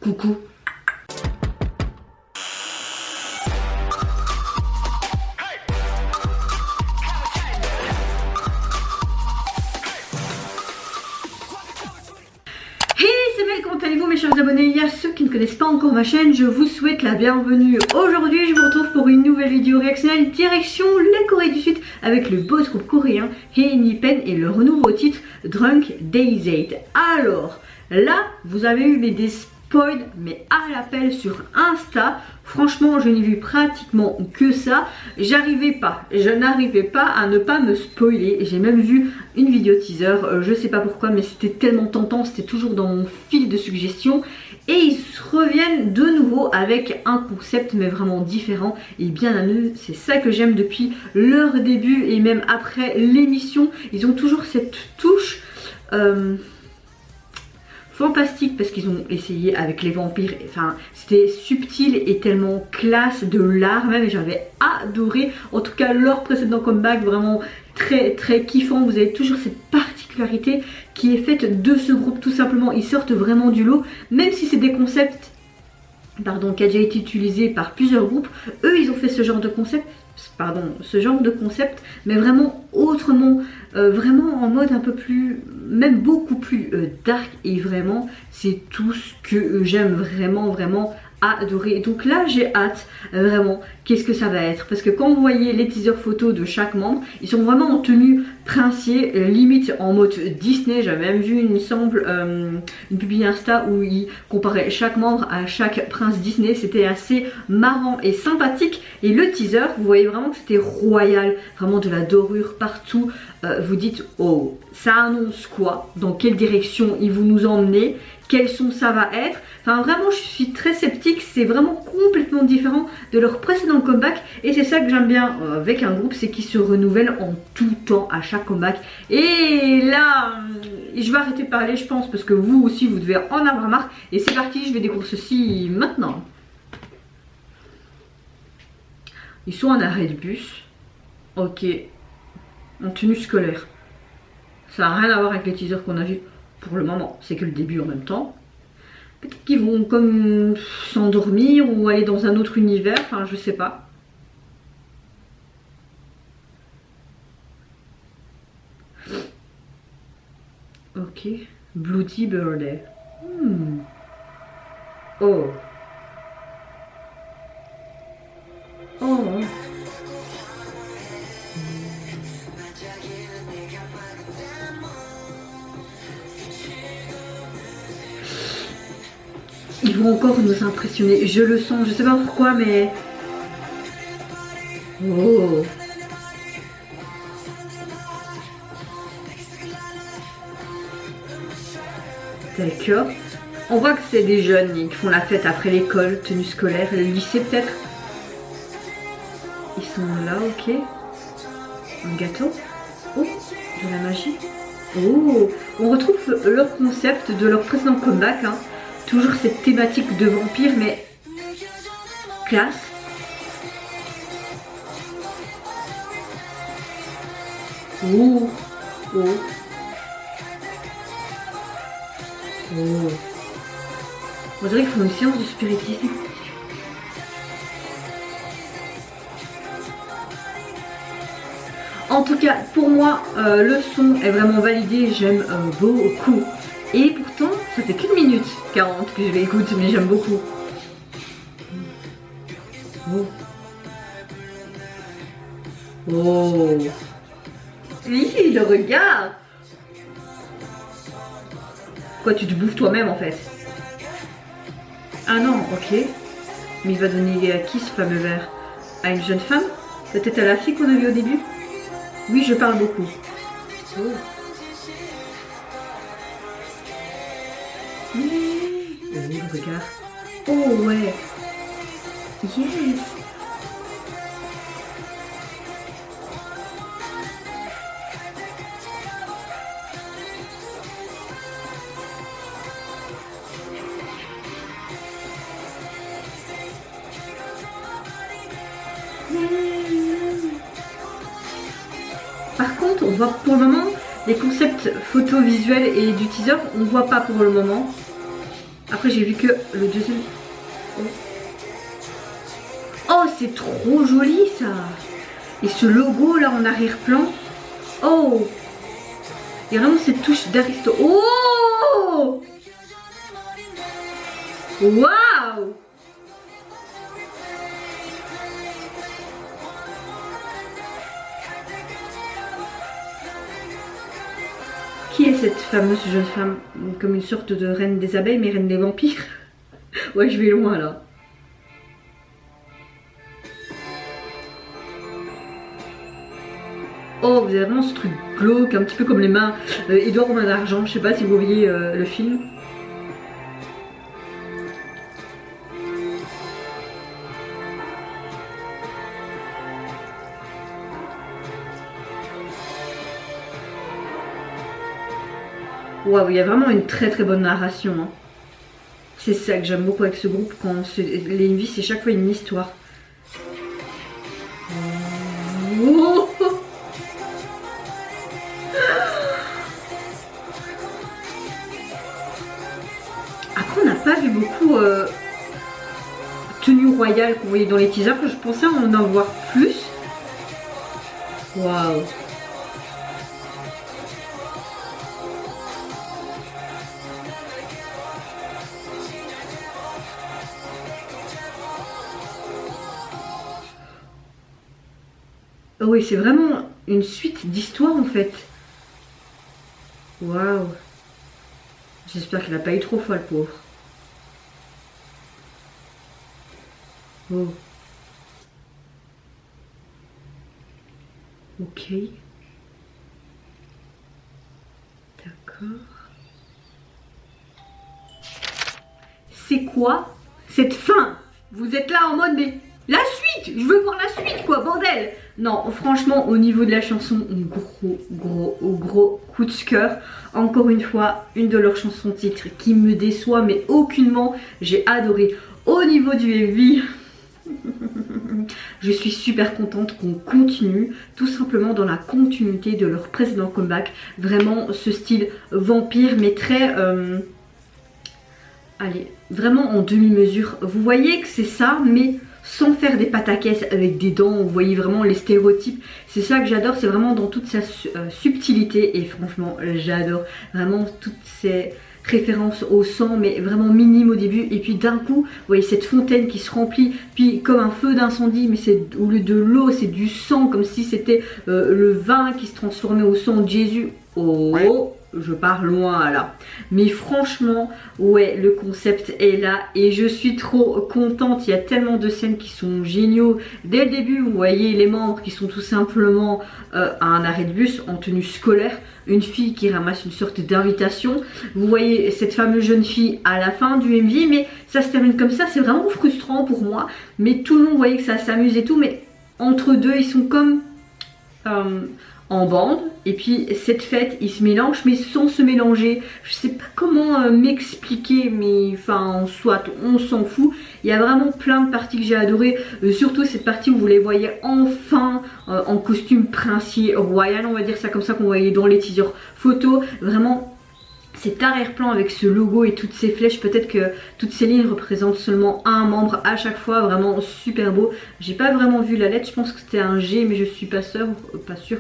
Coucou. Comment allez-vous mes chers abonnés? Il y a ceux qui ne connaissent pas encore ma chaîne, je vous souhaite la bienvenue. Aujourd'hui je vous retrouve pour une nouvelle vidéo réactionnelle direction la Corée du Sud avec le beau groupe coréen Haenipen et leur nouveau titre Drunk Days 8. Alors là vous avez eu des spoils mais à l'appel sur Insta. Franchement je n'ai vu pratiquement que ça. Je n'arrivais pas à ne pas me spoiler. J'ai même vu une vidéo teaser, je sais pas pourquoi mais c'était tellement tentant, c'était toujours dans mon fil de suggestions. Et ils reviennent de nouveau avec un concept mais vraiment différent et bien à eux. C'est ça que j'aime depuis leur début et même après l'émission. Ils ont toujours cette touche fantastique parce qu'ils ont essayé avec les vampires, enfin c'était subtil et tellement classe, de l'art même, et j'avais adoré en tout cas leur précédent comeback, vraiment très kiffant. Vous avez toujours cette particularité qui est faite de ce groupe, tout simplement ils sortent vraiment du lot, même si c'est des concepts qui a déjà été utilisé par plusieurs groupes. Eux ils ont fait ce genre de concept, mais vraiment autrement, vraiment en mode un peu plus, même beaucoup plus dark, et vraiment c'est tout ce que j'aime vraiment adorer. Donc là j'ai hâte vraiment qu'est-ce que ça va être, parce que quand vous voyez les teasers photos de chaque membre, ils sont vraiment en tenue princier, limite en mode Disney. J'avais même vu, il me semble, une pub Insta où ils comparaient chaque membre à chaque prince Disney. C'était assez marrant et sympathique. Et le teaser, vous voyez vraiment que c'était royal, vraiment de la dorure partout. Vous dites oh, ça annonce quoi, dans quelle direction ils vont nous emmener, quel son ça va être. Enfin vraiment je suis très sceptique, c'est vraiment complètement différent de leur précédent comeback. Et c'est ça que j'aime bien avec un groupe, c'est qu'ils se renouvellent en tout temps à chaque comeback. Et là je vais arrêter de parler je pense, parce que vous aussi vous devez en avoir marre. Et c'est parti, je vais découvrir ceci maintenant. Ils sont en arrêt de bus, ok, en tenue scolaire. Ça n'a rien à voir avec les teasers qu'on a vus pour le moment, c'est que le début en même temps. Peut-être qu'ils vont comme s'endormir ou aller dans un autre univers, enfin je sais pas. Ok, Bloody Birthday. Oh. Oh. Ils vont encore nous impressionner, je le sens, je sais pas pourquoi mais... Oh. D'accord. On voit que c'est des jeunes qui font la fête après l'école, tenue scolaire, le lycée peut-être. Ils sont là, ok. Un gâteau. Oh, de la magie. Oh, on retrouve leur concept de leur précédent comeback, hein. Toujours cette thématique de vampire, mais classe. Oh, oh, oh. On dirait qu'il faut une séance de spiritisme. En tout cas, pour moi, le son est vraiment validé, j'aime beaucoup. Et pourtant, ça fait qu'une minute 40 que je l'écoute, mais j'aime beaucoup. Oh. Oh. Oui, le regard. Quoi, tu te bouffes toi-même en fait? Ah non, ok. Mais il va donner à qui ce fameux verre? À une jeune femme? Peut-être à la fille qu'on a vue au début? Oui, je parle beaucoup. Oh. Le regard. Oh ouais. Yes. Par contre, on voit pour le moment les concepts photo visuels et du teaser, on voit pas pour le moment. Après j'ai vu que le deuxième... Oh, c'est trop joli ça. Et ce logo là en arrière-plan. Oh, il y a vraiment cette touche d'aristo. Oh, waouh. Qui est cette fameuse jeune femme? Comme une sorte de reine des abeilles, mais reine des vampires. Ouais, je vais loin là. Oh, vous avez vraiment ce truc glauque, un petit peu comme les mains Édouard aux mains d'argent. Je sais pas si vous voyez le film. Waouh, il y a vraiment une très très bonne narration. Hein. C'est ça que j'aime beaucoup avec ce groupe. Quand les MV, c'est chaque fois une histoire. Oh. Après, on n'a pas vu beaucoup tenue royale qu'on voyait dans les teasers. Je pensais en voir plus. Waouh. Oui, c'est vraiment une suite d'histoires en fait. Waouh. J'espère qu'il n'a pas eu trop froid, le pauvre. Oh. Ok. D'accord. C'est quoi cette fin? Vous êtes là en mode mais la suite, je veux voir la suite quoi, bordel. Non, franchement, au niveau de la chanson, gros coup de cœur. Encore une fois, une de leurs chansons titres qui me déçoit, mais aucunement. J'ai adoré. Au niveau du MV, je suis super contente qu'on continue, tout simplement dans la continuité de leur précédent comeback. Vraiment, ce style vampire, mais très... allez, vraiment en demi-mesure. Vous voyez que c'est ça, mais sans faire des pataquès avec des dents. Vous voyez vraiment les stéréotypes. C'est ça que j'adore, c'est vraiment dans toute sa subtilité. Et franchement, j'adore vraiment toutes ces références au sang, mais vraiment minime au début. Et puis d'un coup, vous voyez cette fontaine qui se remplit, puis comme un feu d'incendie, mais c'est au lieu de l'eau, c'est du sang, comme si c'était le vin qui se transformait au sang de Jésus. Oh, je pars loin là. Mais franchement, ouais, le concept est là et je suis trop contente. Il y a tellement de scènes qui sont géniaux. Dès le début, vous voyez les membres qui sont tout simplement à un arrêt de bus en tenue scolaire. Une fille qui ramasse une sorte d'invitation. Vous voyez cette fameuse jeune fille à la fin du MV, mais ça se termine comme ça. C'est vraiment frustrant pour moi. Mais tout le monde, vous voyez que ça s'amuse et tout. Mais entre deux, ils sont comme... en bande, et puis cette fête ils se mélangent mais sans se mélanger. Je sais pas comment m'expliquer, mais enfin soit on s'en fout. Il y a vraiment plein de parties que j'ai adoré, surtout cette partie où vous les voyez enfin en costume princier royal, on va dire ça comme ça, qu'on voyait dans les teasers photos. Vraiment cet arrière-plan avec ce logo et toutes ces flèches, peut-être que toutes ces lignes représentent seulement un membre à chaque fois, vraiment super beau. J'ai pas vraiment vu la lettre, je pense que c'était un G mais je suis pas sûre,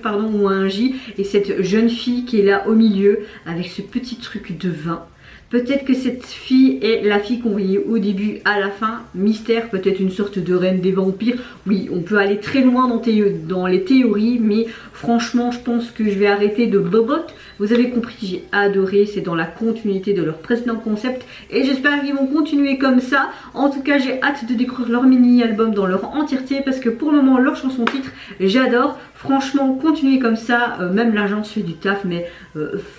pardon, ou un J. Et cette jeune fille qui est là au milieu avec ce petit truc de vin. Peut-être que cette fille est la fille qu'on voyait au début à la fin. Mystère, peut-être une sorte de reine des vampires. Oui, on peut aller très loin dans les théories, mais franchement, je pense que je vais arrêter de bobote. Vous avez compris, j'ai adoré. C'est dans la continuité de leur précédent concept. Et j'espère qu'ils vont continuer comme ça. En tout cas, j'ai hâte de découvrir leur mini-album dans leur entièreté. Parce que pour le moment, leur chanson titre, j'adore. Franchement, continuez comme ça. Même l'agence fait du taf, mais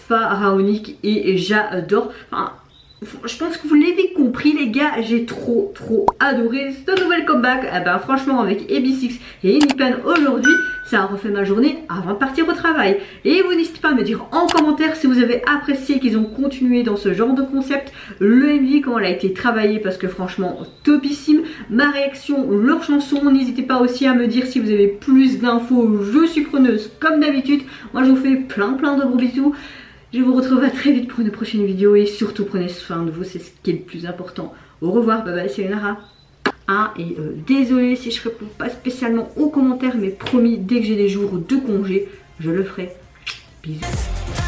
pharaonique. Et j'adore. Enfin, je pense que vous l'avez compris les gars, j'ai trop adoré ce nouvel comeback. Eh ben, franchement avec AB6 et Enipan aujourd'hui, ça a refait ma journée avant de partir au travail. Et vous n'hésitez pas à me dire en commentaire si vous avez apprécié qu'ils ont continué dans ce genre de concept, le MV, comment elle a été travaillée, parce que franchement topissime. Ma réaction, leur chanson, n'hésitez pas aussi à me dire si vous avez plus d'infos, je suis preneuse comme d'habitude. Moi je vous fais plein de gros bisous. Je vous retrouve à très vite pour une prochaine vidéo et surtout prenez soin de vous, c'est ce qui est le plus important. Au revoir, bye bye, c'est Nara. Ah, et désolée si je réponds pas spécialement aux commentaires, mais promis, dès que j'ai des jours de congé, je le ferai. Bisous.